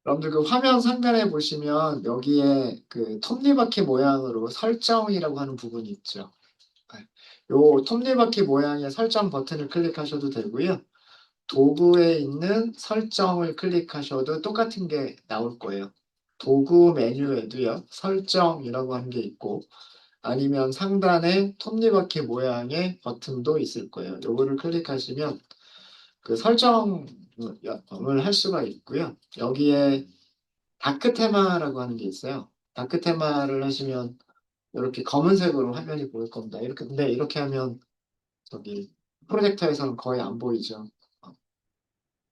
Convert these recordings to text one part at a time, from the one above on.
여러분들 그 화면 상단에 보시면 여기에 그 톱니바퀴 모양으로 설정이라고 하는 부분이 있죠. 네. 요 톱니바퀴 모양의 설정 버튼을 클릭하셔도 되고요. 도구에 있는 설정을 클릭하셔도 똑같은 게 나올 거예요. 도구 메뉴에도요, 설정이라고 하는 게 있고, 아니면 상단에 톱니바퀴 모양의 버튼도 있을 거예요. 요거를 클릭하시면 그 설정을 할 수가 있고요. 여기에 다크 테마라고 하는 게 있어요. 다크 테마를 하시면 이렇게 검은색으로 화면이 보일 겁니다. 이렇게, 근데 이렇게 하면 저기 프로젝터에서는 거의 안 보이죠.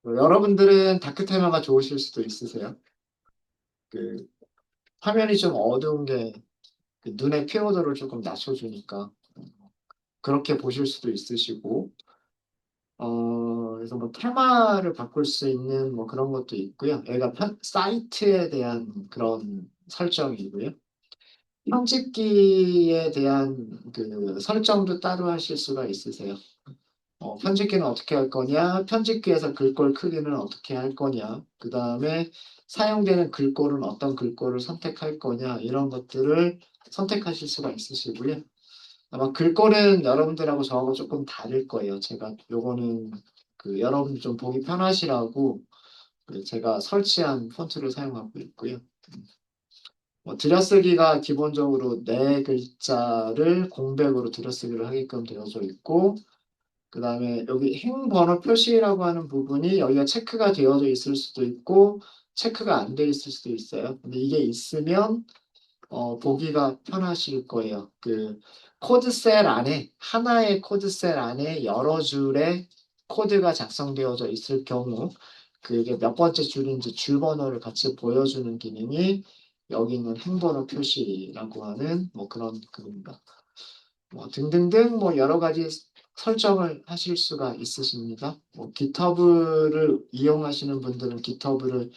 여러분들은 다크 테마가 좋으실 수도 있으세요. 그 화면이 좀 어두운 게그 눈의 피로도를 조금 낮춰주니까 그렇게 보실 수도 있으시고, 그래서 뭐 테마를 바꿀 수 있는 뭐 그런 것도 있고요. 얘가 사이트에 대한 그런 설정이고요. 편집기에 대한 그 설정도 따로 하실 수가 있으세요. 편집기는 어떻게 할 거냐, 편집기에서 글꼴 크기는 어떻게 할 거냐, 그 다음에 사용되는 글꼴은 어떤 글꼴을 선택할 거냐, 이런 것들을 선택하실 수가 있으시고요. 아마 글꼴은 여러분들하고 저하고 조금 다를 거예요. 제가 요거는 그 여러분 좀 보기 편하시라고 그 제가 설치한 폰트를 사용하고 있고요. 뭐 들여쓰기가 기본적으로 네 글자를 공백으로 들여쓰기를 하게끔 되어져 있고, 그 다음에 여기 행 번호 표시라고 하는 부분이 여기가 체크가 되어져 있을 수도 있고, 체크가 안 돼 있을 수도 있어요. 근데 이게 있으면 보기가 편하실 거예요. 그 코드 셀 안에, 하나의 코드 셀 안에 여러 줄의 코드가 작성되어져 있을 경우, 그게 몇 번째 줄인지 줄 번호를 같이 보여주는 기능이 여기 있는 행번호 표시라고 하는 뭐 그런 그겁니다. 뭐 등등등 뭐 여러 가지 설정을 하실 수가 있으십니다. 뭐 GitHub를 이용하시는 분들은 GitHub를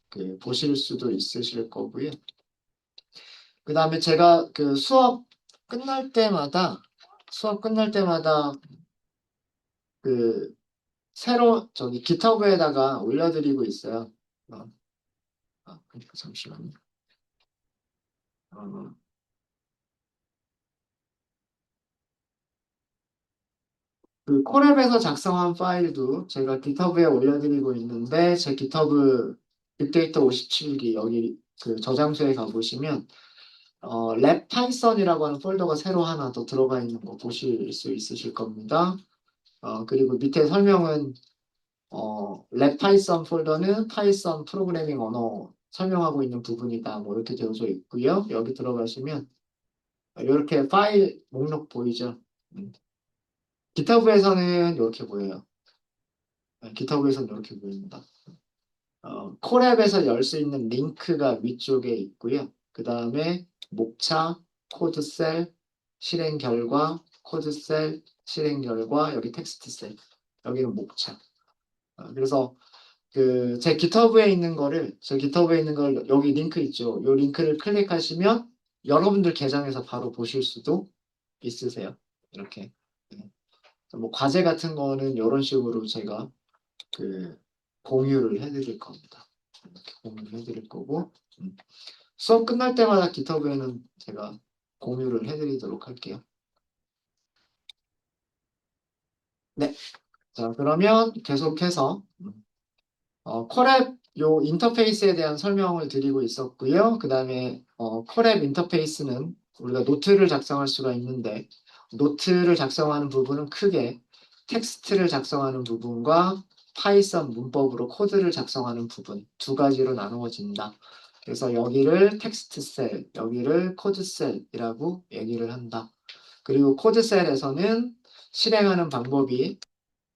그 보실 수도 있으실 거고요. 그 다음에 제가 그 수업 끝날 때마다 그 새로 저기 GitHub에다가 올려드리고 있어요. 어, 그러니까 잠시만요. 어, 그 콜앱에서 작성한 파일도 제가 GitHub에 올려드리고 있는데 제 GitHub 빅데이터 57기 여기 그 저장소에 가보시면 랩 파이썬이라고 하는 폴더가 새로 하나 더 들어가 있는 거 보실 수 있으실 겁니다. 그리고 밑에 설명은 랩 파이썬 폴더는 파이썬 프로그래밍 언어 설명하고 있는 부분이다. 뭐 이렇게 되어져 있고요. 여기 들어가시면 이렇게 파일 목록 보이죠? GitHub에서는 이렇게 보여요. GitHub에서는 이렇게 보입니다. 콜앱에서 열 수 있는 링크가 위쪽에 있고요. 그 다음에 목차, 코드셀, 실행 결과, 코드셀, 실행 결과, 여기 텍스트 셀. 여기는 목차. 그래서 그 제 기터브에 있는 걸 여기 링크 있죠. 이 링크를 클릭하시면 여러분들 계정에서 바로 보실 수도 있으세요. 이렇게. 네. 뭐 과제 같은 거는 이런 식으로 제가 그 공유를 해드릴 겁니다. 이렇게 공유를 해드릴 거고 수업 끝날 때마다 기터브에는 제가 공유를 해드리도록 할게요. 네. 자, 그러면 계속해서 콜앱 요 인터페이스에 대한 설명을 드리고 있었고요. 그 다음에 콜앱 인터페이스는 우리가 노트를 작성할 수가 있는데 노트를 작성하는 부분은 크게 텍스트를 작성하는 부분과 파이썬 문법으로 코드를 작성하는 부분 두 가지로 나누어진다. 그래서 여기를 텍스트 셀, 여기를 코드 셀이라고 얘기를 한다. 그리고 코드 셀에서는 실행하는 방법이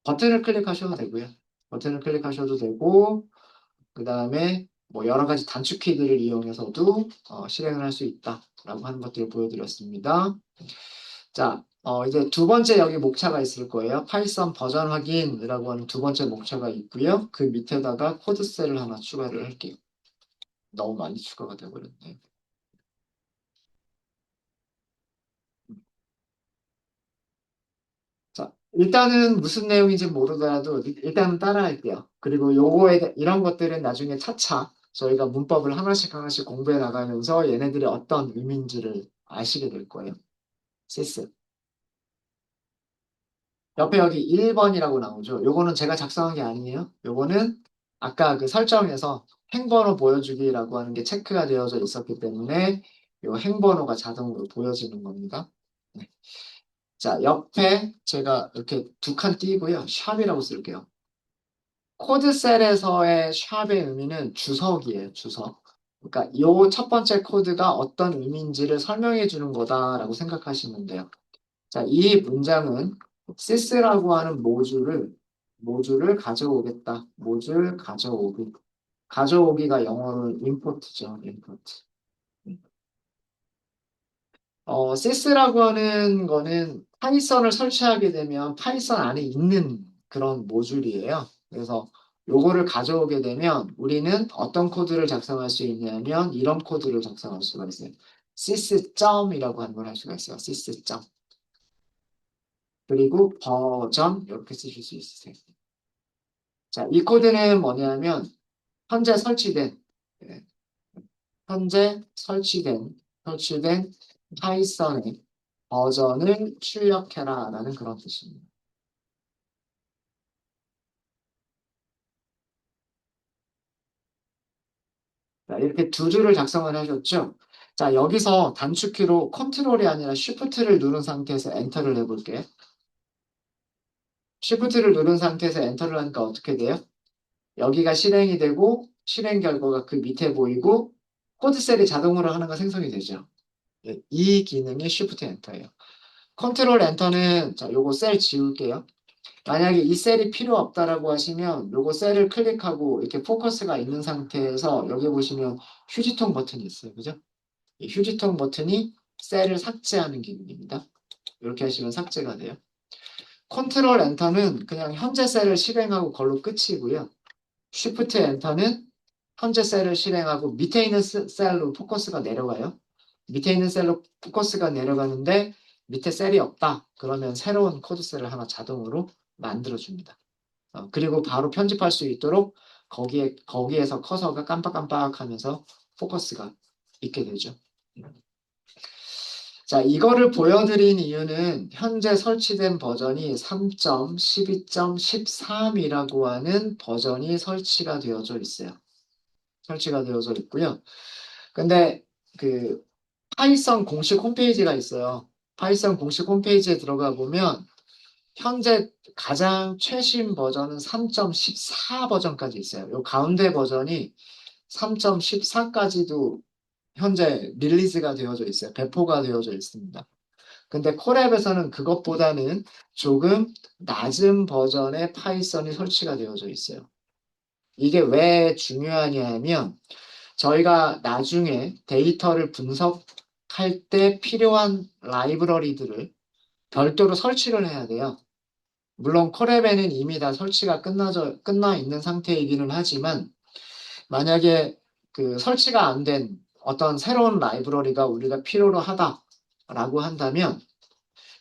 버튼을 클릭하셔도 되고요. 버튼을 클릭하셔도 되고 그 다음에 뭐 여러 가지 단축 키들을 이용해서도 실행을 할 수 있다라고 하는 것들을 보여드렸습니다. 자, 이제 두 번째 여기 목차가 있을 거예요. 파이썬 버전 확인이라고 하는 두 번째 목차가 있고요. 그 밑에다가 코드 셀을 하나 추가를 할게요. 너무 많이 추가가 되어버렸네. 자, 일단은 무슨 내용인지 모르더라도 일단은 따라할게요. 그리고 이런 것들은 나중에 차차 저희가 문법을 하나씩 하나씩 공부해 나가면서 얘네들이 어떤 의미인지를 아시게 될 거예요. 시스. 옆에 여기 1번이라고 나오죠. 요거는 제가 작성한 게 아니에요. 요거는 아까 그 설정에서 행번호 보여주기라고 하는 게 체크가 되어져 있었기 때문에 요 행번호가 자동으로 보여지는 겁니다. 네. 자, 옆에 제가 이렇게 두 칸 띄고요. 샵이라고 쓸게요. 코드셀에서의 샵의 의미는 주석이에요, 주석. 그러니까 요 첫 번째 코드가 어떤 의미인지를 설명해 주는 거다라고 생각하시면 돼요. 자, 이 문장은 sys라고 하는 모듈을 가져오겠다. 모듈 가져오기. 가져오기가 영어로 import죠, import. sys라고 하는 거는 파이썬을 설치하게 되면 파이썬 안에 있는 그런 모듈이에요. 그래서 요거를 가져오게 되면 우리는 어떤 코드를 작성할 수 있냐면 이런 코드를 작성할 수가 있어요. sys.이라고 하는 걸 할 수가 있어요. sys. 그리고 버전 이렇게 쓰실 수 있으세요. 자, 이 코드는 뭐냐면 현재 설치된 예, 설치된 파이썬의 버전을 출력해라라는 그런 뜻입니다. 자, 이렇게 두 줄을 작성을 하셨죠? 자, 여기서 단축키로 컨트롤이 아니라 쉬프트를 누른 상태에서 엔터를 해볼게요. 쉬프트를 누른 상태에서 엔터를 하니까 어떻게 돼요? 여기가 실행이 되고 실행 결과가 그 밑에 보이고 코드 셀이 자동으로 하나가 생성이 되죠. 예, 이 기능이 Shift 엔터예요. 컨트롤 엔터는 자, 요거 셀 지울게요. 만약에 이 셀이 필요 없다라고 하시면 요거 셀을 클릭하고 이렇게 포커스가 있는 상태에서 여기 보시면 휴지통 버튼이 있어요. 그죠? 이 휴지통 버튼이 셀을 삭제하는 기능입니다. 이렇게 하시면 삭제가 돼요. 컨트롤 엔터는 그냥 현재 셀을 실행하고 걸로 끝이고요. 쉬프트 엔터는 현재 셀을 실행하고 밑에 있는 셀로 포커스가 내려가요. 밑에 있는 셀로 포커스가 내려가는데 밑에 셀이 없다. 그러면 새로운 코드 셀을 하나 자동으로 만들어줍니다. 그리고 바로 편집할 수 있도록 거기에서 커서가 깜빡깜빡하면서 포커스가 있게 되죠. 자, 이거를 보여드린 이유는 현재 설치된 버전이 3.12.13이라고 하는 버전이 설치가 되어져 있어요. 설치가 되어져 있고요. 근데 그 파이썬 공식 홈페이지가 있어요. 파이썬 공식 홈페이지에 들어가 보면 현재 가장 최신 버전은 3.14 버전까지 있어요. 요 가운데 버전이 3.14까지도 현재 릴리즈가 되어져 있어요. 배포가 되어져 있습니다. 근데 콜앱에서는 그것보다는 조금 낮은 버전의 파이썬이 설치가 되어져 있어요. 이게 왜 중요하냐 하면 저희가 나중에 데이터를 분석할 때 필요한 라이브러리들을 별도로 설치를 해야 돼요. 물론 콜앱에는 이미 다 설치가 끝나 있는 상태이기는 하지만 만약에 그 설치가 안 된 어떤 새로운 라이브러리가 우리가 필요로 하다라고 한다면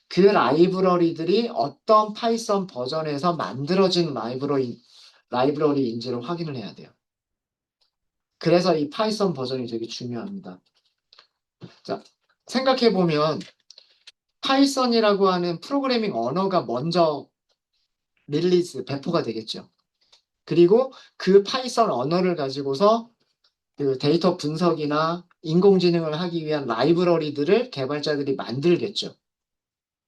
그 라이브러리들이 어떤 파이썬 버전에서 만들어진 라이브러리인지를 확인을 해야 돼요. 그래서 이 파이썬 버전이 되게 중요합니다. 자, 생각해보면 파이썬이라고 하는 프로그래밍 언어가 먼저 배포가 되겠죠. 그리고 그 파이썬 언어를 가지고서 그 데이터 분석이나 인공지능을 하기 위한 라이브러리들을 개발자들이 만들겠죠.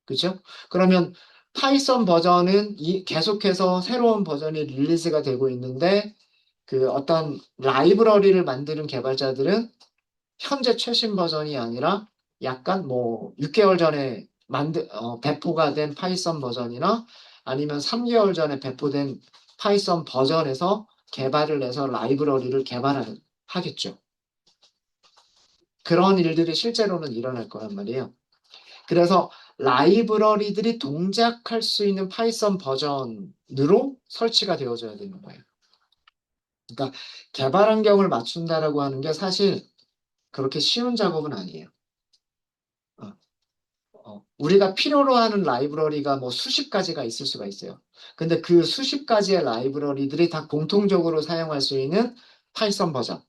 그죠? 그러면 파이썬 버전은 계속해서 새로운 버전이 릴리즈가 되고 있는데 그 어떤 라이브러리를 만드는 개발자들은 현재 최신 버전이 아니라 약간 뭐 6개월 전에 배포가 된 파이썬 버전이나 아니면 3개월 전에 배포된 파이썬 버전에서 개발을 해서 라이브러리를 하겠죠. 그런 일들이 실제로는 일어날 거란 말이에요. 그래서 라이브러리들이 동작할 수 있는 파이썬 버전으로 설치가 되어져야 되는 거예요. 그러니까 개발 환경을 맞춘다라고 하는 게 사실 그렇게 쉬운 작업은 아니에요. 어, 우리가 필요로 하는 라이브러리가 뭐 수십 가지가 있을 수가 있어요. 근데 그 수십 가지의 라이브러리들이 다 공통적으로 사용할 수 있는 파이썬 버전.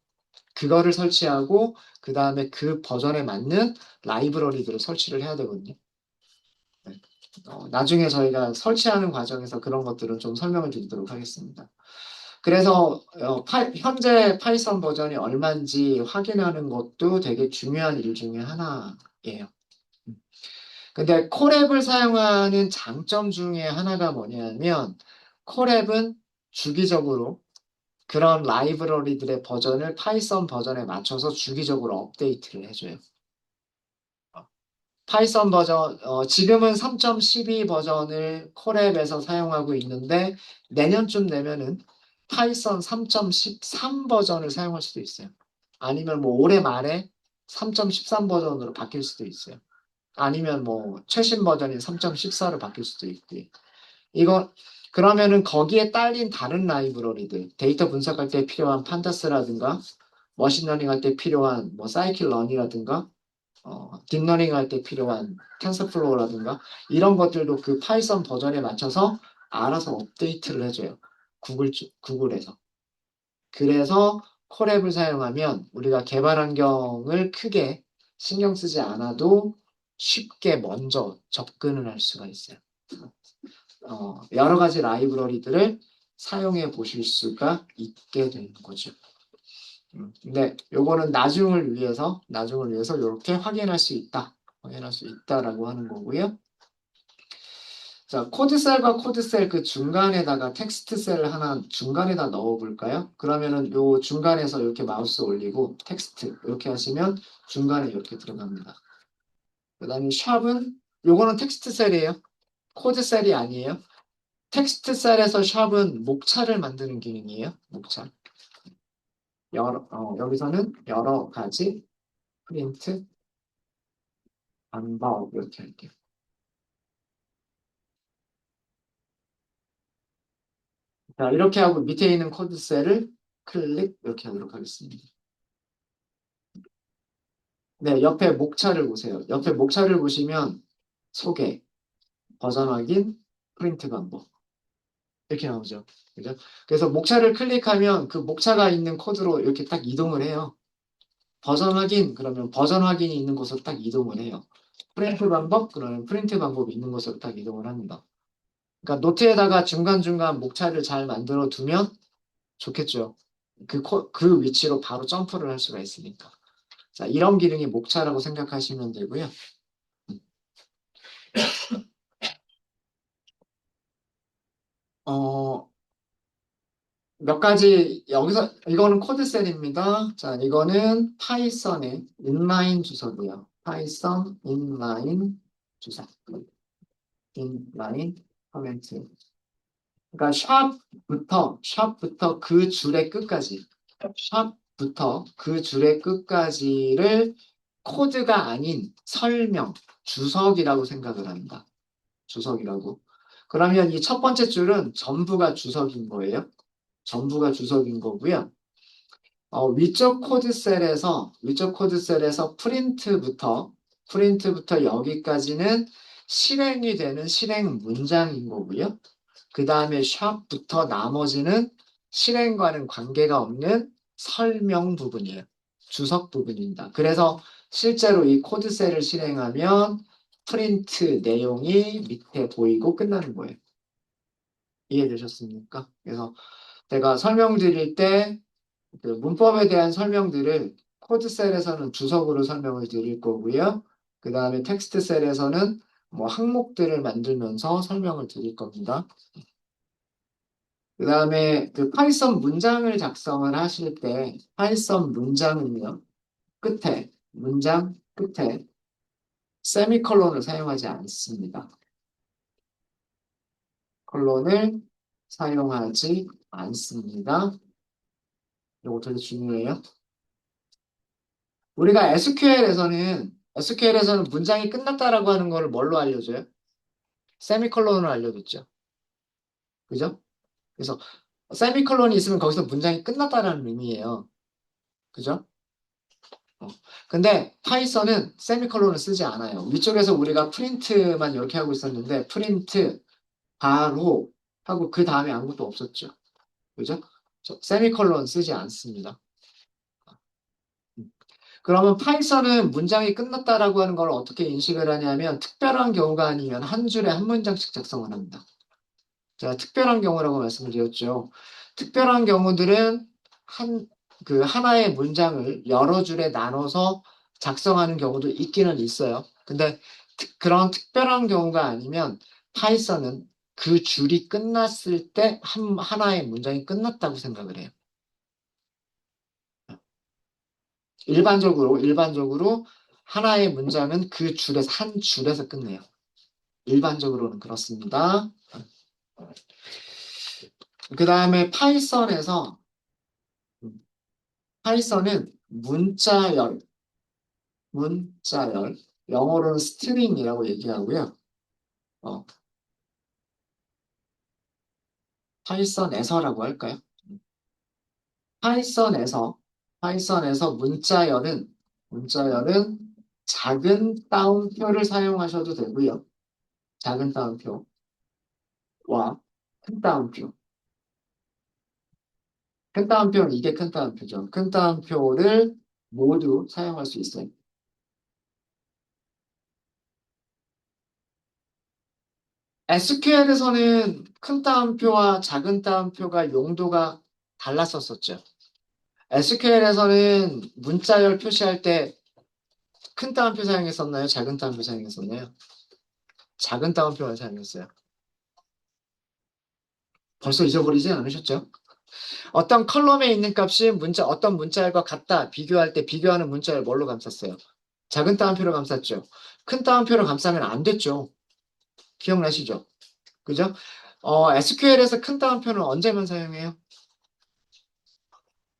그거를 설치하고 그 다음에 그 버전에 맞는 라이브러리들을 설치를 해야 되거든요. 네. 나중에 저희가 설치하는 과정에서 그런 것들은 좀 설명을 드리도록 하겠습니다. 그래서 현재 파이썬 버전이 얼마인지 확인하는 것도 되게 중요한 일 중에 하나예요. 근데 콜앱을 사용하는 장점 중에 하나가 뭐냐면 콜앱은 주기적으로 그런 라이브러리들의 버전을 파이썬 버전에 맞춰서 주기적으로 업데이트를 해줘요. 파이썬 버전, 지금은 3.12 버전을 콜앱에서 사용하고 있는데 내년쯤 되면은 파이썬 3.13 버전을 사용할 수도 있어요. 아니면 뭐 올해 말에 3.13 버전으로 바뀔 수도 있어요. 아니면 뭐 최신 버전인 3.14로 바뀔 수도 있고. 이거 그러면은 거기에 딸린 다른 라이브러리들, 데이터 분석할 때 필요한 판다스라든가 머신러닝 할 때 필요한 뭐 사이클러닝이라든가 딥러닝 할 때 필요한 텐서플로우라든가 이런 것들도 그 파이썬 버전에 맞춰서 알아서 업데이트를 해줘요. 구글에서. 그래서 콜앱을 사용하면 우리가 개발 환경을 크게 신경 쓰지 않아도 쉽게 먼저 접근을 할 수가 있어요. 여러 가지 라이브러리들을 사용해 보실 수가 있게 되는 거죠. 근데 요거는 나중을 위해서 이렇게 확인할 수 있다라고 하는 거고요. 자, 코드셀과 코드셀 그 중간에다가 텍스트 셀을 하나 중간에다 넣어 볼까요? 그러면은 요 중간에서 이렇게 마우스 올리고 텍스트 이렇게 하시면 중간에 이렇게 들어갑니다. 그다음에 샵은 요거는 텍스트 셀이에요. 코드 셀이 아니에요. 텍스트 셀에서 샵은 목차를 만드는 기능이에요. 목차. 여기서는 여러 가지 프린트 방법 이렇게 할게요. 자, 이렇게 하고 밑에 있는 코드 셀을 클릭 이렇게 하도록 하겠습니다. 네, 옆에 목차를 보세요. 옆에 목차를 보시면 소개, 버전 확인, 프린트 방법 이렇게 나오죠. 그죠? 그래서 목차를 클릭하면 그 목차가 있는 코드로 이렇게 딱 이동을 해요. 버전 확인 그러면 버전 확인이 있는 곳으로 딱 이동을 해요. 프린트 방법 그러면 프린트 방법이 있는 곳으로 딱 이동을 합니다. 그러니까 노트에다가 중간중간 목차를 잘 만들어 두면 좋겠죠. 그 위치로 바로 점프를 할 수가 있으니까. 자, 이런 기능이 목차라고 생각하시면 되고요. 어, 몇 가지, 여기서, 이거는 코드셀입니다. 자, 이거는 파이썬의 인라인 주석이에요. 파이썬 인라인 주석. 인라인 커멘트. 그러니까 샵부터 그 줄의 끝까지, 샵부터 그 줄의 끝까지를 코드가 아닌 설명, 주석이라고 생각을 합니다. 주석이라고. 그러면 이 첫 번째 줄은 전부가 주석인 거예요. 전부가 주석인 거고요. 위쪽 코드 셀에서 프린트부터 여기까지는 실행이 되는 실행 문장인 거고요. 그 다음에 샵부터 나머지는 실행과는 관계가 없는 설명 부분이에요. 주석 부분입니다. 그래서 실제로 이 코드셀을 실행하면 프린트 내용이 밑에 보이고 끝나는 거예요. 이해되셨습니까? 그래서 제가 설명드릴 때 그 문법에 대한 설명들을 코드셀에서는 주석으로 설명을 드릴 거고요. 그 다음에 텍스트셀에서는 뭐 항목들을 만들면서 설명을 드릴 겁니다. 그 다음에 그 파이썬 문장을 작성을 하실 때 파이썬 문장은요. 문장 끝에 세미콜론을 사용하지 않습니다. 콜론을 사용하지 않습니다. 이거 되게 중요해요. 우리가 SQL에서는 문장이 끝났다라고 하는 거를 뭘로 알려줘요? 세미콜론으로 알려줬죠. 그죠? 그래서 세미콜론이 있으면 거기서 문장이 끝났다라는 의미예요. 그죠? 어. 근데 파이썬은 세미콜론을 쓰지 않아요. 위쪽에서 우리가 프린트만 이렇게 하고 있었는데 프린트 바로 하고 그 다음에 아무것도 없었죠. 그죠? 세미콜론 쓰지 않습니다. 그러면 파이썬은 문장이 끝났다라고 하는 걸 어떻게 인식을 하냐면 특별한 경우가 아니면 한 줄에 한 문장씩 작성을 합니다. 제가 특별한 경우라고 말씀을 드렸죠. 특별한 경우들은 그 하나의 문장을 여러 줄에 나눠서 작성하는 경우도 있기는 있어요. 근데 그런 특별한 경우가 아니면 파이썬은 그 줄이 끝났을 때 하나의 문장이 끝났다고 생각을 해요. 일반적으로 하나의 문장은 그 줄에서 한 줄에서 끝내요. 일반적으로는 그렇습니다. 그 다음에 파이썬은 문자열, 영어로는 스트링이라고 얘기하고요. 어, 파이썬에서라고 할까요? 파이썬에서, 파이썬에서 문자열은 작은 따옴표를 사용하셔도 되고요. 작은 따옴표와 큰 따옴표. 큰 따옴표는 이게 큰 따옴표죠. 큰 따옴표를 모두 사용할 수 있어요. SQL에서는 큰 따옴표와 작은 따옴표가 용도가 달랐었었죠. SQL에서는 문자열 표시할 때 큰 따옴표 사용했었나요? 작은 따옴표 사용했었나요? 작은 따옴표만 사용했어요. 벌써 잊어버리지 않으셨죠? 어떤 컬럼에 있는 값이 어떤 문자열과 같다. 비교할 때 비교하는 문자열 뭘로 감쌌어요? 작은 따옴표로 감쌌죠. 큰 따옴표로 감싸면 안 됐죠. 기억나시죠? 그죠? SQL에서 큰 따옴표는 언제만 사용해요?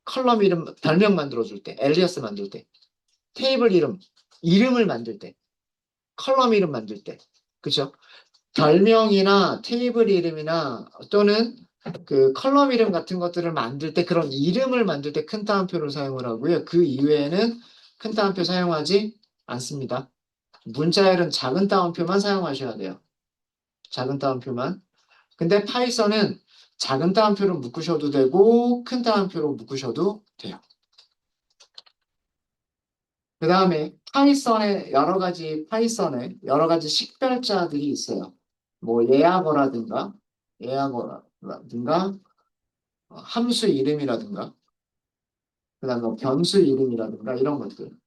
컬럼 이름, 별명 만들어줄 때, 엘리어스 만들 때, 테이블 이름을 만들 때, 컬럼 이름 만들 때. 그죠? 별명이나 테이블 이름이나 또는 그 컬럼 이름 같은 것들을 만들 때 그런 이름을 만들 때 큰 따옴표를 사용을 하고요. 그 이외에는 큰 따옴표 사용하지 않습니다. 문자열은 작은 따옴표만 사용하셔야 돼요. 작은 따옴표만. 근데 파이썬은 작은 따옴표로 묶으셔도 되고 큰 따옴표로 묶으셔도 돼요. 그 다음에 파이썬에 여러 가지 식별자들이 있어요. 뭐 예약어라든가 함수 이름이라든가 그다음 뭐 변수 이름이라든가 이런 것들.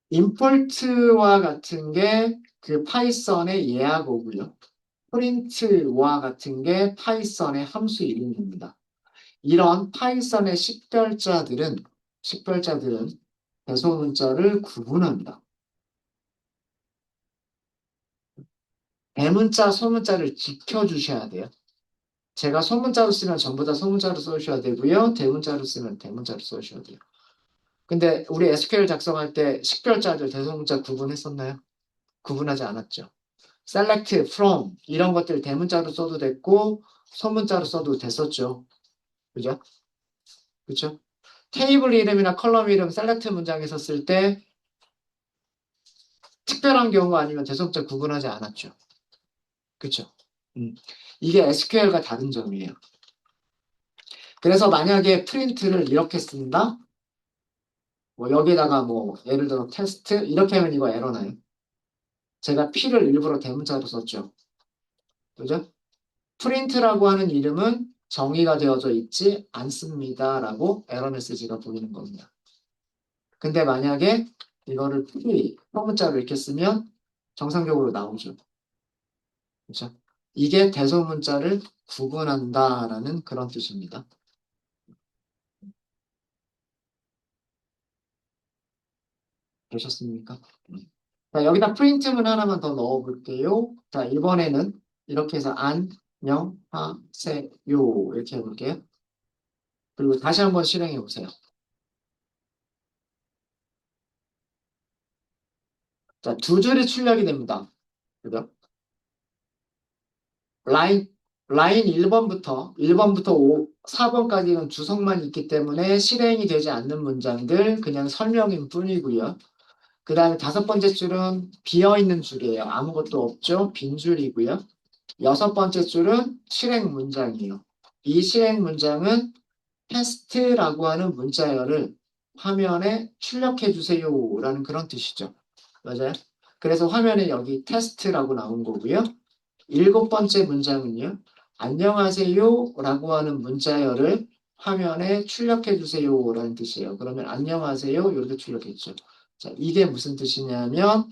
임포트와 같은 게 그 파이썬의 예약어고요. 프린트와 같은 게 파이썬의 함수 이름입니다. 이런 파이썬의 식별자들은 대소문자를 구분합니다. 대문자, 소문자를 지켜주셔야 돼요. 제가 소문자로 쓰면 전부 다 소문자로 써주셔야 되고요. 대문자로 쓰면 대문자로 써주셔야 돼요. 근데 우리 SQL 작성할 때 식별자들 대소문자 구분했었나요? 구분하지 않았죠. select, from 이런 것들 대문자로 써도 됐고 소문자로 써도 됐었죠. 그죠? 그죠? 테이블 이름이나 컬럼 이름 select 문장에서 쓸 때 특별한 경우 아니면 대소문자 구분하지 않았죠. 그죠? 음. 이게 SQL과 다른 점이에요. 그래서 만약에 프린트를 이렇게 쓴다? 뭐 여기다가 뭐 예를 들어 테스트 이렇게 하면 이거 에러 나요. 제가 P를 일부러 대문자로 썼죠. 그죠? 프린트라고 하는 이름은 정의가 되어져 있지 않습니다라고 에러 메시지가 보이는 겁니다. 근데 만약에 이거를 P, 소문자로 이렇게 쓰면 정상적으로 나오죠. 그죠? 이게 대소문자를 구분한다라는 그런 뜻입니다. 되셨습니까? 자, 여기다 프린트문 하나만 더 넣어볼게요. 자, 이번에는 이렇게 해서 안녕하세요 이렇게 해볼게요. 그리고 다시 한번 실행해 보세요. 자, 두 줄이 출력이 됩니다. 그죠? 라인, 라인 1번부터 4번까지는 주석만 있기 때문에 실행이 되지 않는 문장들 그냥 설명인 뿐이고요. 그 다음에 다섯 번째 줄은 비어있는 줄이에요. 아무것도 없죠. 빈 줄이고요. 여섯 번째 줄은 실행 문장이에요. 이 실행 문장은 테스트라고 하는 문자열을 화면에 출력해 주세요라는 그런 뜻이죠. 맞아요? 그래서 화면에 여기 테스트라고 나온 거고요. 일곱 번째 문장은요. 안녕하세요라고 하는 문자열을 화면에 출력해 주세요라는 뜻이에요. 그러면 안녕하세요 이렇게 출력했죠. 자, 이게 무슨 뜻이냐면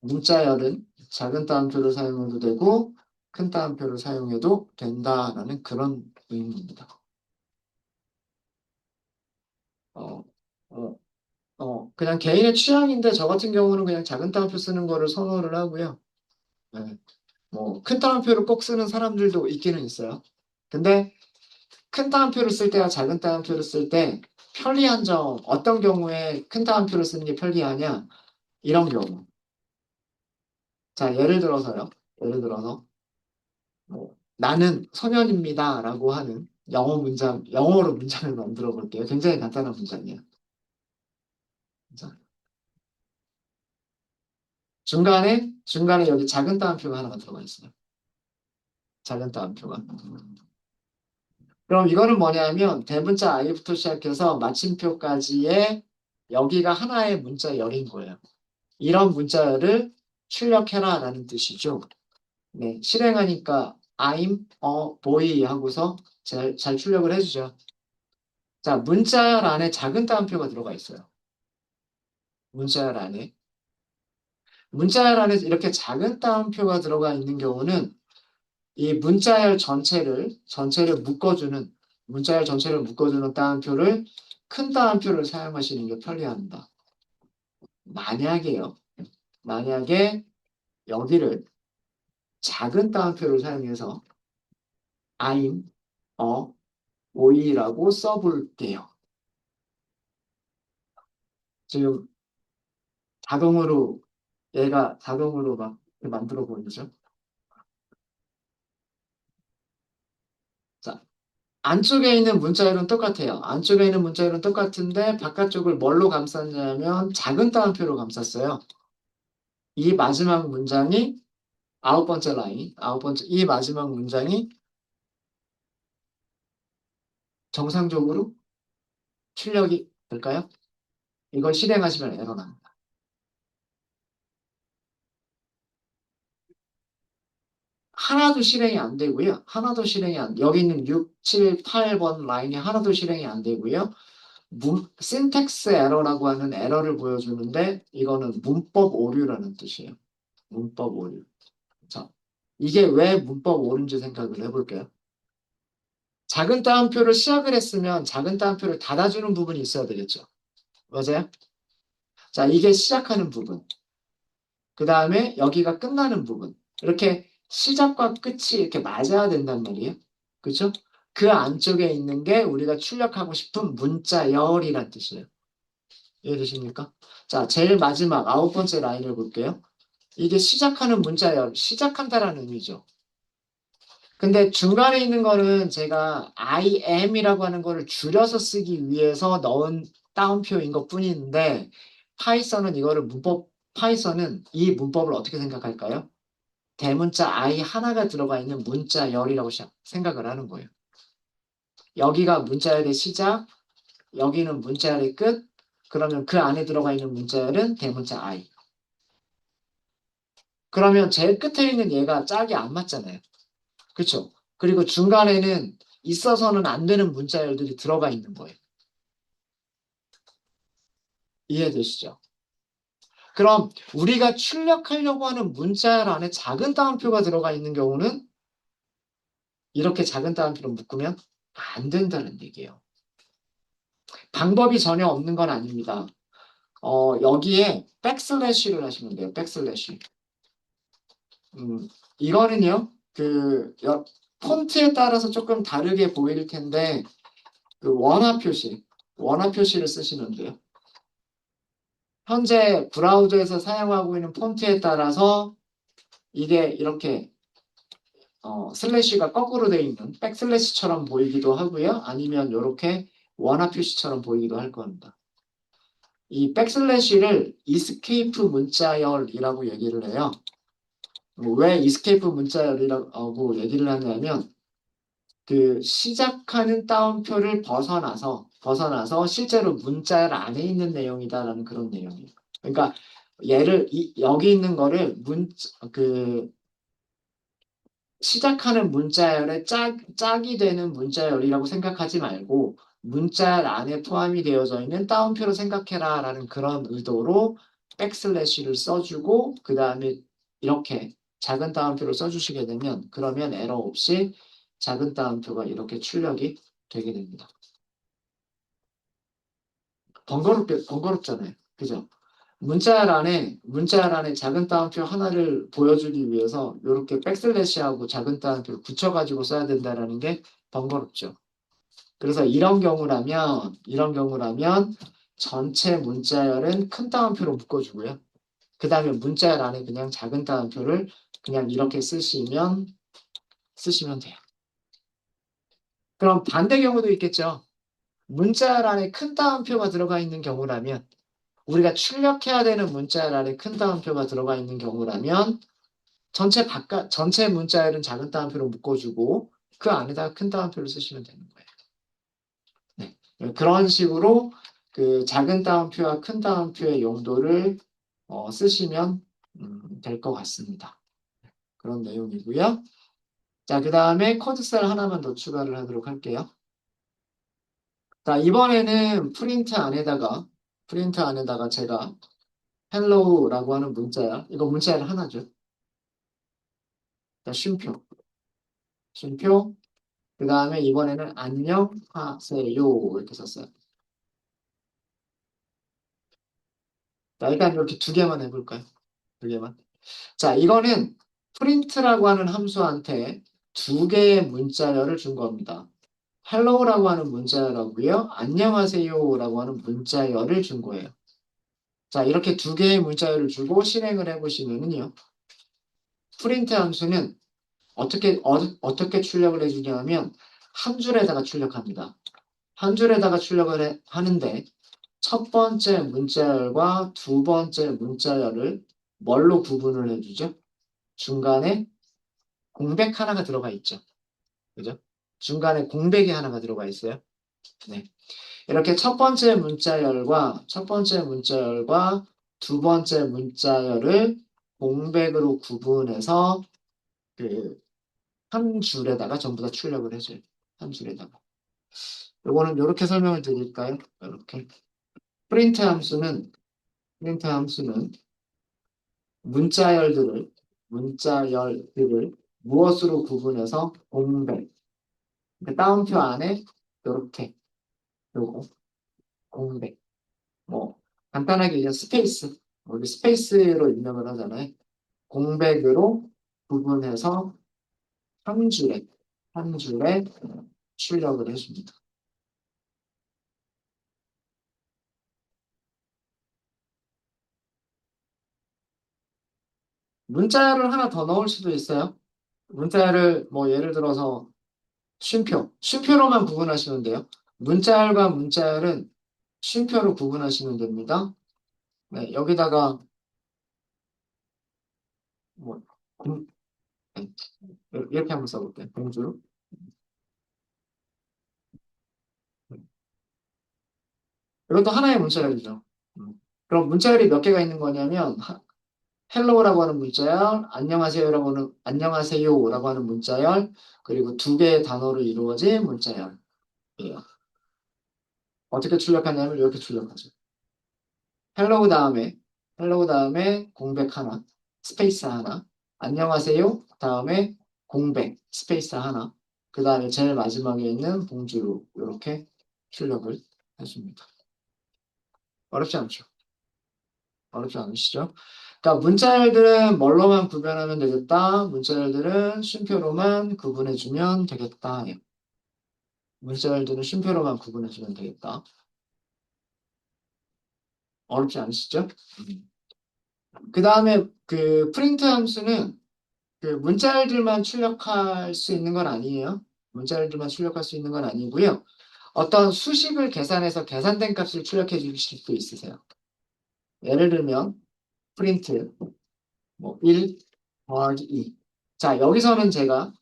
문자열은 작은 따옴표를 사용해도 되고 큰 따옴표를 사용해도 된다라는 그런 의미입니다. 어, 어, 그냥 개인의 취향인데 저 같은 경우는 그냥 작은 따옴표 쓰는 거를 선호를 하고요. 네. 뭐 큰 따옴표를 꼭 쓰는 사람들도 있기는 있어요. 근데 큰 따옴표를 쓸 때와 작은 따옴표를 쓸 때 편리한 점, 어떤 경우에 큰 따옴표를 쓰는 게 편리하냐? 이런 경우. 자, 예를 들어서요. 예를 들어서 뭐, 나는 소년입니다라고 하는 영어로 문장을 만들어 볼게요. 굉장히 간단한 문장이에요. 자, 중간에 여기 작은 따옴표가 하나가 들어가 있어요. 작은 따옴표가. 그럼 이거는 뭐냐면 대문자 i부터 시작해서 마침표까지의 여기가 하나의 문자열인 거예요. 이런 문자열을 출력해라라는 뜻이죠. 네, 실행하니까 I'm a boy 하고서 잘 출력을 해주죠. 자, 문자열 안에 작은 따옴표가 들어가 있어요. 문자열 안에. 문자열 안에 이렇게 작은 따옴표가 들어가 있는 경우는 이 문자열 전체를 묶어주는 따옴표를 큰 따옴표를 사용하시는 게 편리합니다. 만약에요. 만약에 여기를 작은 따옴표를 사용해서 I'm a boy라고 써볼게요. 지금 얘가 자동으로 막 이렇게 만들어 보이죠? 자, 안쪽에 있는 문자열은 똑같아요. 안쪽에 있는 문자열은 똑같은데 바깥쪽을 뭘로 감쌌냐면 작은 따옴표로 감쌌어요. 이 마지막 문장이 이 마지막 문장이 정상적으로 출력이 될까요? 이걸 실행하시면 에러 납니다. 하나도 실행이 안 되고요. 여기 있는 6, 7, 8번 라인이 하나도 실행이 안 되고요. 신텍스 에러라고 하는 에러를 보여주는데 이거는 문법 오류라는 뜻이에요. 문법 오류. 자, 이게 왜 문법 오류인지 생각을 해볼게요. 작은 따옴표를 시작을 했으면 작은 따옴표를 닫아주는 부분이 있어야 되겠죠. 맞아요? 자, 이게 시작하는 부분. 그 다음에 여기가 끝나는 부분. 이렇게 시작과 끝이 이렇게 맞아야 된단 말이에요. 그렇죠? 그 안쪽에 있는 게 우리가 출력하고 싶은 문자열이란 뜻이에요. 이해되십니까? 자, 제일 마지막 아홉 번째 라인을 볼게요. 이게 시작하는 문자열, 시작한다라는 의미죠. 근데 중간에 있는 거는 제가 I am이라고 하는 거를 줄여서 쓰기 위해서 넣은 따옴표인 것 뿐인데 파이썬은 이 문법을 어떻게 생각할까요? 대문자 I 하나가 들어가 있는 문자열이라고 생각을 하는 거예요. 여기가 문자열의 시작, 여기는 문자열의 끝, 그러면 그 안에 들어가 있는 문자열은 대문자 I. 그러면 제일 끝에 있는 얘가 짝이 안 맞잖아요. 그렇죠? 그리고 중간에는 있어서는 안 되는 문자열들이 들어가 있는 거예요. 이해되시죠? 그럼 우리가 출력하려고 하는 문자열 안에 작은 따옴표가 들어가 있는 경우는 이렇게 작은 따옴표로 묶으면 안 된다는 얘기예요. 방법이 전혀 없는 건 아닙니다. 여기에 백슬래시를 하시면 돼요. 백슬래시. 이거는요, 폰트에 따라서 조금 다르게 보일 텐데, 원화 표시를 쓰시면 돼요. 현재 브라우저에서 사용하고 있는 폰트에 따라서 이게 이렇게 슬래시가 거꾸로 되어 있는 백슬래시처럼 보이기도 하고요. 아니면 이렇게 원화 표시처럼 보이기도 할 겁니다. 이 백슬래시를 이스케이프 문자열이라고 얘기를 해요. 왜 이스케이프 문자열이라고 얘기를 하냐면 그 시작하는 따옴표를 벗어나서 실제로 문자열 안에 있는 내용이다라는 그런 내용이에요. 그러니까 여기 있는 거를 그 시작하는 문자열의 짝이 되는 문자열이라고 생각하지 말고 문자열 안에 포함이 되어져 있는 따옴표로 생각해라 라는 그런 의도로 백슬래시를 써주고 그 다음에 이렇게 작은 따옴표를 써주시게 되면 그러면 에러 없이 작은 따옴표가 이렇게 출력이 되게 됩니다. 번거롭잖아요. 그죠? 문자열 안에 작은 따옴표 하나를 보여주기 위해서 이렇게 백슬래시하고 작은 따옴표를 붙여가지고 써야 된다는 게 번거롭죠. 그래서 이런 경우라면 전체 문자열은 큰 따옴표로 묶어주고요. 그 다음에 문자열 안에 그냥 작은 따옴표를 그냥 이렇게 쓰시면 돼요. 그럼 반대 경우도 있겠죠. 문자열 안에 큰 따옴표가 들어가 있는 경우라면 우리가 출력해야 되는 문자열 안에 큰 따옴표가 들어가 있는 경우라면 전체 문자열은 작은 따옴표로 묶어주고 그 안에다가 큰 따옴표를 쓰시면 되는 거예요. 네. 그런 식으로 그 작은 따옴표와 큰 따옴표의 용도를 쓰시면 될 것 같습니다. 그런 내용이고요. 자, 그 다음에 코드셀 하나만 더 추가를 하도록 할게요. 자, 이번에는 프린트 안에다가 제가 hello라고 하는 이거 문자열 하나죠. 자, 쉼표. 그 다음에 이번에는 안녕하세요 이렇게 썼어요. 자, 일단 이렇게 두 개만 해볼까요? 두 개만. 자, 이거는 프린트라고 하는 함수한테 두 개의 문자열을 준 겁니다. hello라고 하는 문자열하고요. 안녕하세요라고 하는 문자열을 준 거예요. 자, 이렇게 두 개의 문자열을 주고 실행을 해보시면은요. 프린트 함수는 어떻게 출력을 해주냐면 한 줄에다가 출력합니다. 한 줄에다가 하는데 첫 번째 문자열과 두 번째 문자열을 뭘로 구분을 해주죠? 중간에 공백 하나가 들어가 있죠. 그죠? 중간에 공백이 하나가 들어가 있어요. 네. 이렇게 첫 번째 문자열과 두 번째 문자열을 공백으로 구분해서 그 한 줄에다가 전부 다 출력을 해줘요. 한 줄에다가. 요거는 이렇게 설명을 드릴까요? 이렇게. 프린트 함수는 프린트 함수는 문자열들을 무엇으로 구분해서 공백. 따옴표 안에 이렇게 요거 공백. 뭐 간단하게 이제 우리 스페이스로 입력을 하잖아요. 공백으로 구분해서 한 줄에 출력을 해줍니다. 문자열을 하나 더 넣을 수도 있어요. 문자열을 뭐 예를 들어서 쉼표로만 구분하시면 돼요. 문자열과 문자열은 쉼표로 구분하시면 됩니다. 네, 여기다가 뭐 공- 네, 이렇게 한번 써볼게요. 공주. 이것도 하나의 문자열이죠. 그럼 문자열이 몇 개가 있는 거냐면 헬로우라고 하는 문자열, 안녕하세요라고 하는 문자열, 그리고 두 개의 단어로 이루어진 문자열이에요. 어떻게 출력하냐면 이렇게 출력하죠. 헬로우 다음에 공백 하나, 스페이스 하나, 안녕하세요 다음에 공백, 스페이스 하나, 그 다음에 제일 마지막에 있는 봉주로 이렇게 출력을 해줍니다. 어렵지 않죠? 어렵지 않으시죠? 그러니까 문자열들은 뭘로만 구별하면 되겠다. 문자열들은 쉼표로만 구분해주면 되겠다. 예. 문자열들은 쉼표로만 구분해주면 되겠다. 어렵지 않으시죠? 그 다음에 그 프린트 함수는 그 문자열들만 출력할 수 있는 건 아니에요. 문자열들만 출력할 수 있는 건 아니고요. 어떤 수식을 계산해서 계산된 값을 출력해 주실 수도 있으세요. 예를 들면 프린트 뭐 1 더하기 2. 자, 여기서는 제가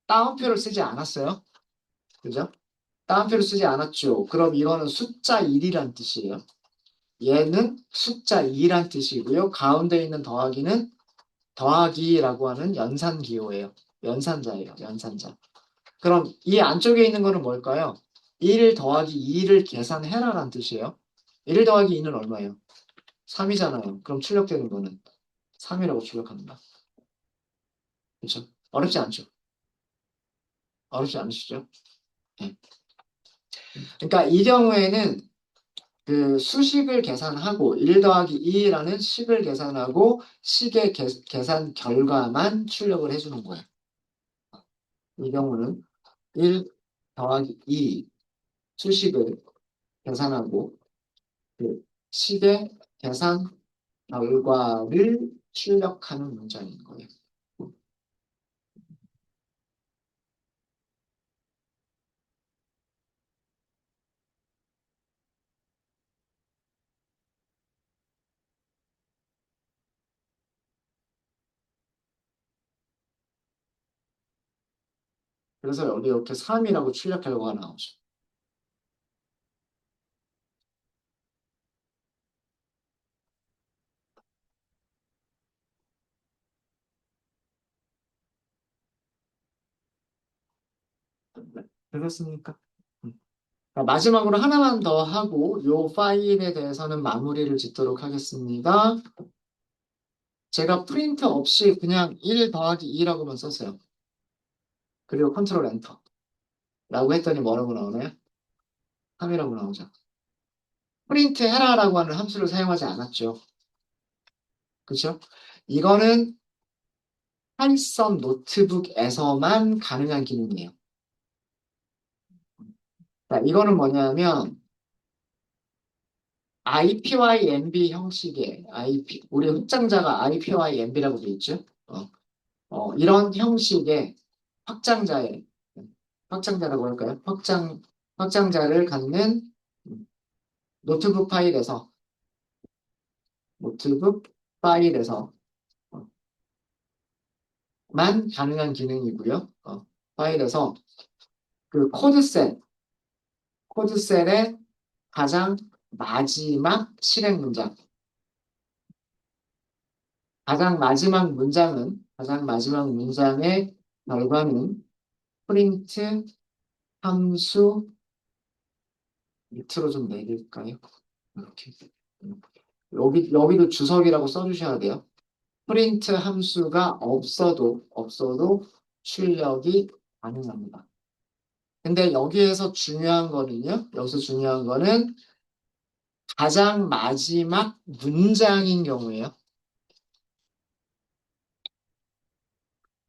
따옴표를 쓰지 않았어요. 그죠? 따옴표를 쓰지 않았죠. 그럼 이거는 숫자 1이란 뜻이에요. 얘는 숫자 2란 뜻이고요. 가운데 있는 더하기는 더하기라고 하는 연산기호예요. 연산자예요. 연산자. 그럼 이 안쪽에 있는 거는 뭘까요? 1 더하기 2를 계산해라란 뜻이에요. 1 더하기 2는 얼마예요? 3이잖아요. 그럼 출력되는 거는 3이라고 출력합니다. 그렇죠? 어렵지 않죠? 어렵지 않으시죠? 네. 그러니까 이 경우에는 그 수식을 계산하고 1 더하기 2라는 식을 계산하고 식의 계산 결과만 출력을 해주는 거예요. 이 경우는 1 더하기 2 수식을 계산하고 그 식의 계산 결과를 출력하는 문장인 거예요. 그래서 여기 이렇게 3이라고 출력 결과가 나오죠. 되겠습니까? 마지막으로 하나만 더 하고 이 파일에 대해서는 마무리를 짓도록 하겠습니다. 제가 프린트 없이 그냥 1 더하기 2라고만 썼어요. 그리고 컨트롤 엔터 라고 했더니 뭐라고 나오나요? 3이라고 나오죠. 프린트 해라라고 하는 함수를 사용하지 않았죠. 그렇죠? 이거는 파이썬 노트북에서만 가능한 기능이에요. 자, 이거는 뭐냐면 IPYNB 형식의 우리 확장자가 IPYNB라고 되어 있죠. 이런 형식의 확장자의 확장자라고 할까요? 확장자를 갖는 노트북 파일에서 노트북 파일에서만 가능한 기능이고요. 파일에서 그 코드셀의 가장 마지막 실행 문장, 가장 마지막 문장의 결과는 프린트 함수 밑으로 좀 내릴까요? 이렇게. 여기도 주석이라고 써주셔야 돼요. 프린트 함수가 없어도 출력이 가능합니다. 근데 여기서 중요한 거는 가장 마지막 문장인 경우에요.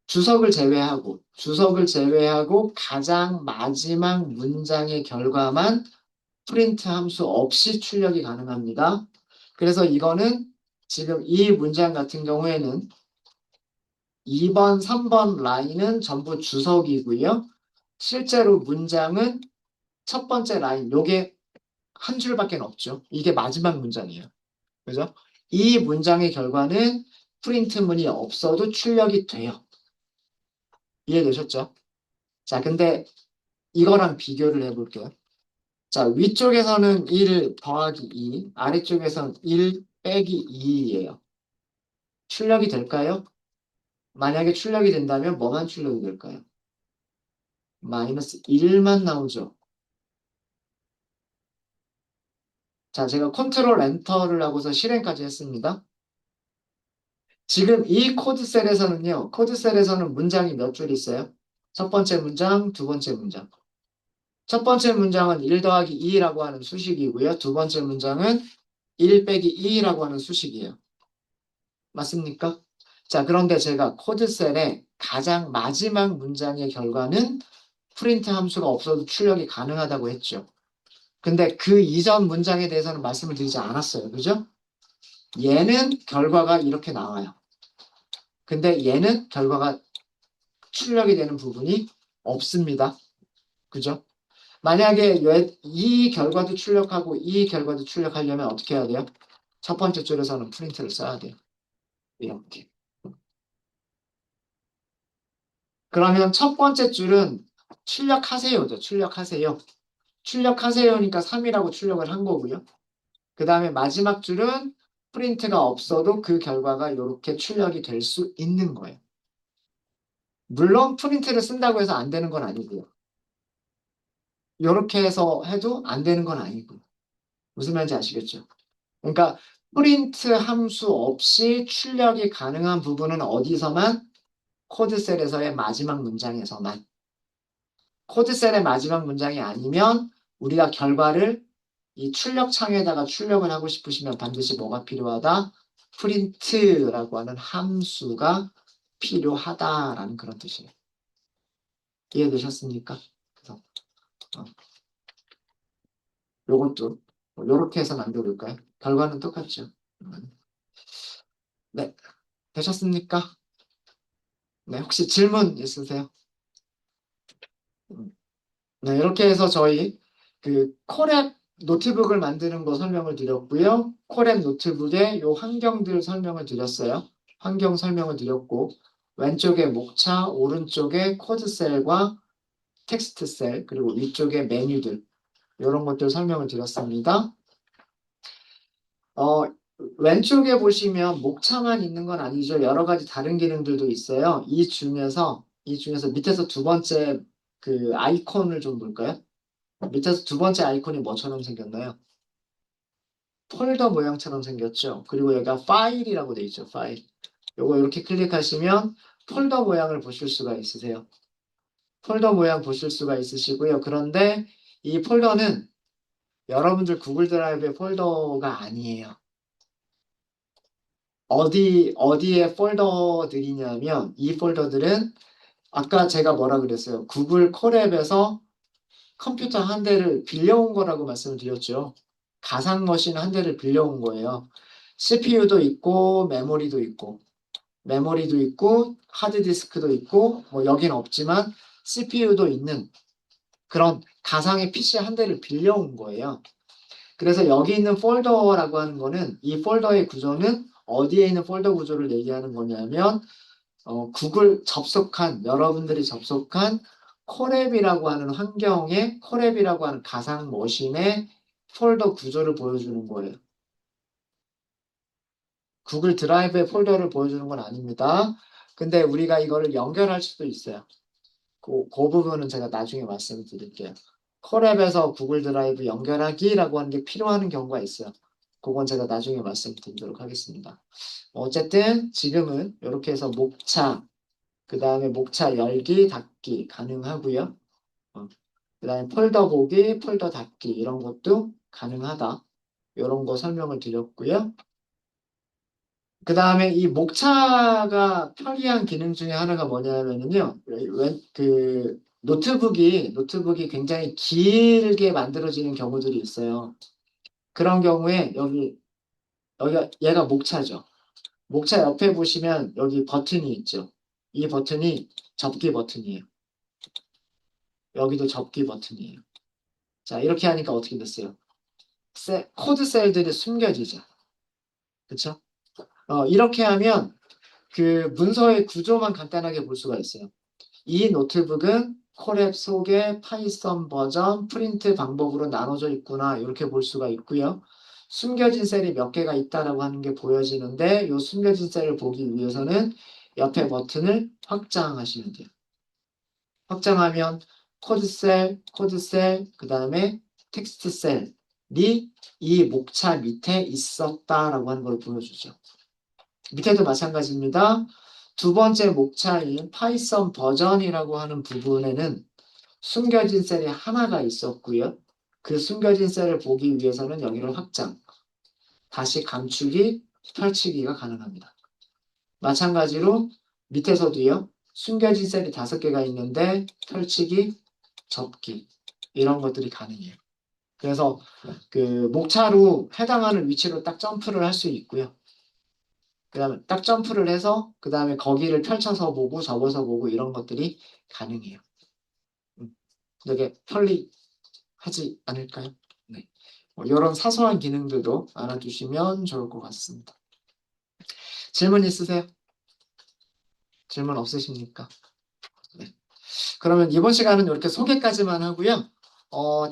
주석을 제외하고 가장 마지막 문장의 결과만 프린트 함수 없이 출력이 가능합니다. 그래서 이거는 지금 이 문장 같은 경우에는 2번, 3번 라인은 전부 주석이고요. 실제로 문장은 첫 번째 라인, 요게 한 줄밖에 없죠. 이게 마지막 문장이에요. 그죠? 이 문장의 결과는 프린트문이 없어도 출력이 돼요. 이해되셨죠? 자, 근데 이거랑 비교를 해볼게요. 자, 위쪽에서는 1 더하기 2, 아래쪽에서는 1 빼기 2예요. 출력이 될까요? 만약에 출력이 된다면 뭐만 출력이 될까요? 마이너스 1만 나오죠. 자, 제가 컨트롤 엔터를 하고서 실행까지 했습니다. 지금 이 코드셀에서는 문장이 몇 줄 있어요? 첫 번째 문장, 두 번째 문장. 첫 번째 문장은 1 더하기 2라고 하는 수식이고요. 두 번째 문장은 1 빼기 2라고 하는 수식이에요. 맞습니까? 자, 그런데 제가 코드셀의 가장 마지막 문장의 결과는 프린트 함수가 없어도 출력이 가능하다고 했죠. 근데 그 이전 문장에 대해서는 말씀을 드리지 않았어요. 그죠? 얘는 결과가 이렇게 나와요. 근데 얘는 결과가 출력이 되는 부분이 없습니다. 그죠? 만약에 이 결과도 출력하고 이 결과도 출력하려면 어떻게 해야 돼요? 첫 번째 줄에서는 프린트를 써야 돼요. 이렇게. 그러면 첫 번째 줄은 출력하세요죠. 출력하세요. 출력하세요니까 3이라고 출력을 한 거고요. 그 다음에 마지막 줄은 프린트가 없어도 그 결과가 이렇게 출력이 될 수 있는 거예요. 물론 프린트를 쓴다고 해서 안 되는 건 아니고요. 이렇게 해서 해도 안 되는 건 아니고. 무슨 말인지 아시겠죠? 그러니까 프린트 함수 없이 출력이 가능한 부분은 어디서만? 코드셀에서의 마지막 문장에서만. 코드셀의 마지막 문장이 아니면 우리가 결과를 이 출력 창에다가 출력을 하고 싶으시면 반드시 뭐가 필요하다? 프린트라고 하는 함수가 필요하다라는 그런 뜻이에요. 이해되셨습니까? 그래서 요것도 요렇게 해서 만들어볼까요? 결과는 똑같죠. 네, 되셨습니까? 네, 혹시 질문 있으세요? 네, 이렇게 해서 저희 그 콜앱 노트북을 만드는 거 설명을 드렸고요. 콜앱 노트북의 요 환경들 설명을 드렸어요. 환경 설명을 드렸고 왼쪽에 목차, 오른쪽에 코드셀과 텍스트셀, 그리고 위쪽에 메뉴들 이런 것들 설명을 드렸습니다. 어, 왼쪽에 보시면 목차만 있는 건 아니죠. 여러 가지 다른 기능들도 있어요. 이 중에서 밑에서 두 번째 그 아이콘을 좀 볼까요? 밑에서 두 번째 아이콘이 뭐처럼 생겼나요? 폴더 모양처럼 생겼죠. 그리고 여기가 파일이라고 돼 있죠. 파일. 요거 이렇게 클릭하시면 폴더 모양을 보실 수가 있으세요. 폴더 모양 보실 수가 있으시고요. 그런데 이 폴더는 여러분들 구글 드라이브의 폴더가 아니에요. 어디에 폴더들이냐면 이 폴더들은 아까 제가 뭐라 그랬어요? 구글 콜앱에서 컴퓨터 한 대를 빌려온 거라고 말씀을 드렸죠. 가상 머신 한 대를 빌려온 거예요. CPU도 있고 메모리도 있고 하드디스크도 있고 뭐 여긴 없지만 CPU도 있는 그런 가상의 PC 한 대를 빌려온 거예요. 그래서 여기 있는 폴더라고 하는 거는 이 폴더의 구조는 어디에 있는 폴더 구조를 얘기하는 거냐면 구글 여러분들이 접속한 콜앱이라고 하는 환경에 콜앱이라고 하는 가상 머신의 폴더 구조를 보여주는 거예요. 구글 드라이브의 폴더를 보여주는 건 아닙니다. 근데 우리가 이거를 연결할 수도 있어요. 그 부분은 제가 나중에 말씀드릴게요. 콜앱에서 구글 드라이브 연결하기라고 하는 게 필요한 경우가 있어요. 그건 제가 나중에 말씀드리도록 하겠습니다. 어쨌든 지금은 이렇게 해서 목차, 그 다음에 목차 열기, 닫기 가능하고요. 그 다음에 폴더 보기, 폴더 닫기 이런 것도 가능하다. 이런 거 설명을 드렸고요. 그 다음에 이 목차가 편리한 기능 중에 하나가 뭐냐면요. 그 노트북이 굉장히 길게 만들어지는 경우들이 있어요. 그런 경우에 여기가 얘가 목차죠. 목차 옆에 보시면 여기 버튼이 있죠. 이 버튼이 접기 버튼이에요. 여기도 접기 버튼이에요. 자, 이렇게 하니까 어떻게 됐어요? 코드 셀들이 숨겨지죠. 그쵸? 이렇게 하면 그 문서의 구조만 간단하게 볼 수가 있어요. 이 노트북은 콜앱 속에 파이썬 버전 프린트 방법으로 나눠져 있구나. 이렇게 볼 수가 있고요. 숨겨진 셀이 몇 개가 있다라고 하는 게 보여지는데 이 숨겨진 셀을 보기 위해서는 옆에 버튼을 확장하시면 돼요. 확장하면 코드셀, 그 다음에 텍스트 셀이 이 목차 밑에 있었다라고 하는 걸 보여주죠. 밑에도 마찬가지입니다. 두 번째 목차인 파이썬 버전이라고 하는 부분에는 숨겨진 셀이 하나가 있었고요. 그 숨겨진 셀을 보기 위해서는 여기를 확장, 다시 감추기, 펼치기가 가능합니다. 마찬가지로 밑에서도요. 숨겨진 셀이 5개가 있는데 펼치기, 접기 이런 것들이 가능해요. 그래서 그 목차로 해당하는 위치로 딱 점프를 할 수 있고요. 그 다음에 딱 점프를 해서 그 다음에 거기를 펼쳐서 보고 접어서 보고 이런 것들이 가능해요. 되게 편리하지 않을까요? 네. 이런 사소한 기능들도 알아두시면 좋을 것 같습니다. 질문 있으세요? 질문 없으십니까? 네. 그러면 이번 시간은 이렇게 소개까지만 하고요.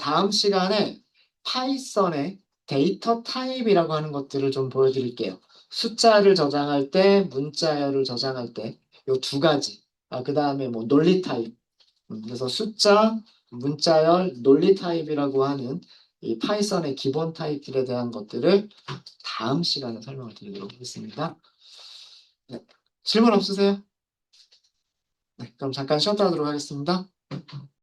다음 시간에 파이썬의 데이터 타입이라고 하는 것들을 좀 보여드릴게요. 숫자를 저장할 때, 문자열을 저장할 때, 요 두 가지. 그 다음에 뭐 논리 타입. 그래서 숫자, 문자열, 논리 타입이라고 하는 이 파이썬의 기본 타입들에 대한 것들을 다음 시간에 설명을 드리도록 하겠습니다. 네. 질문 없으세요? 네, 그럼 잠깐 쉬었다 하도록 하겠습니다.